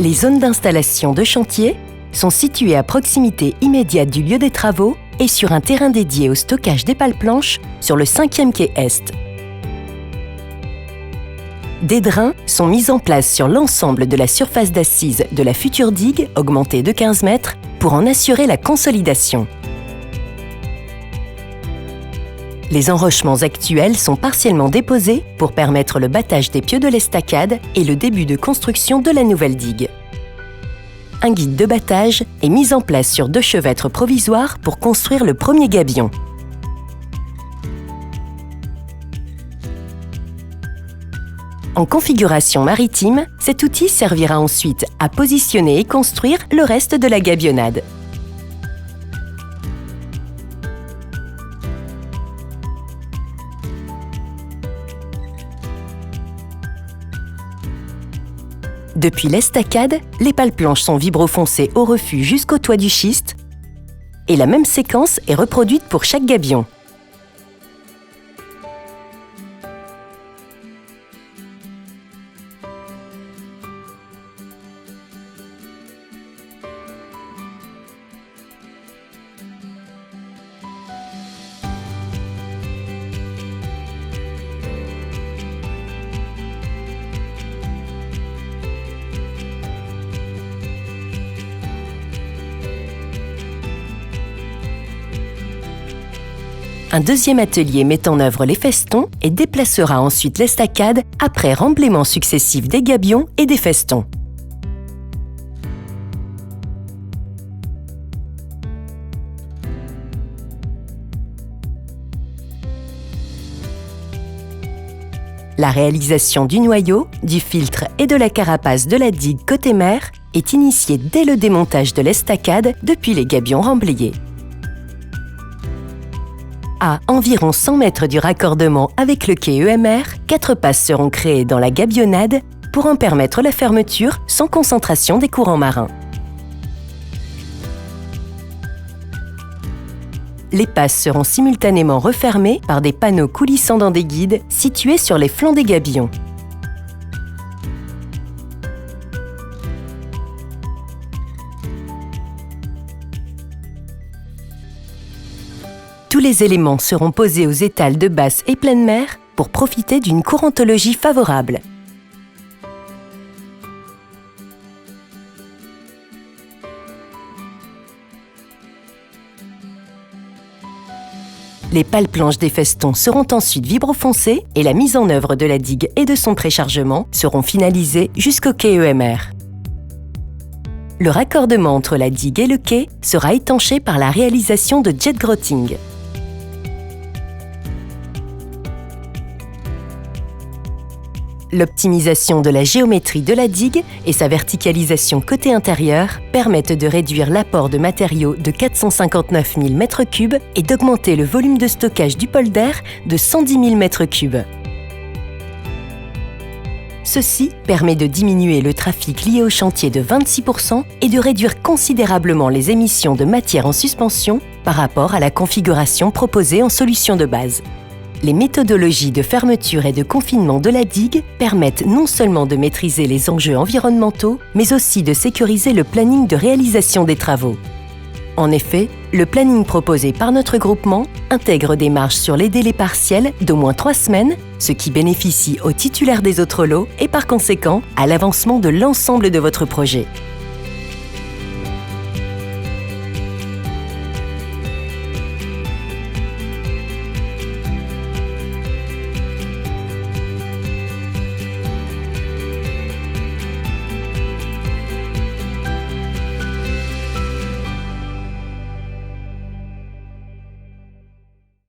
Les zones d'installation de chantier sont situées à proximité immédiate du lieu des travaux et sur un terrain dédié au stockage des pales planches sur le 5e quai Est. Des drains sont mis en place sur l'ensemble de la surface d'assises de la future digue, augmentée de 15 mètres, pour en assurer la consolidation. Les enrochements actuels sont partiellement déposés pour permettre le battage des pieux de l'estacade et le début de construction de la nouvelle digue. Un guide de battage est mis en place sur 2 chevêtres provisoires pour construire le premier gabion. En configuration maritime, cet outil servira ensuite à positionner et construire le reste de la gabionnade. Depuis l'estacade, les pales planches sont vibrofoncées au refus jusqu'au toit du schiste et la même séquence est reproduite pour chaque gabion. Un deuxième atelier met en œuvre les festons et déplacera ensuite l'estacade après remblaiement successif des gabions et des festons. La réalisation du noyau, du filtre et de la carapace de la digue côté mer est initiée dès le démontage de l'estacade depuis les gabions remblayés. À environ 100 mètres du raccordement avec le quai EMR, 4 passes seront créées dans la gabionnade pour en permettre la fermeture sans concentration des courants marins. Les passes seront simultanément refermées par des panneaux coulissant dans des guides situés sur les flancs des gabions. Tous les éléments seront posés aux étals de basse et pleine mer pour profiter d'une courantologie favorable. Les pales planches des festons seront ensuite vibrofoncées et la mise en œuvre de la digue et de son préchargement seront finalisées jusqu'au quai EMR. Le raccordement entre la digue et le quai sera étanché par la réalisation de jet grotting. L'optimisation de la géométrie de la digue et sa verticalisation côté intérieur permettent de réduire l'apport de matériaux de 459 000 m3 et d'augmenter le volume de stockage du polder de 110 000 m3. Ceci permet de diminuer le trafic lié au chantier de 26% et de réduire considérablement les émissions de matière en suspension par rapport à la configuration proposée en solution de base. Les méthodologies de fermeture et de confinement de la digue permettent non seulement de maîtriser les enjeux environnementaux, mais aussi de sécuriser le planning de réalisation des travaux. En effet, le planning proposé par notre groupement intègre des marges sur les délais partiels d'au moins 3 semaines, ce qui bénéficie aux titulaires des autres lots et par conséquent à l'avancement de l'ensemble de votre projet.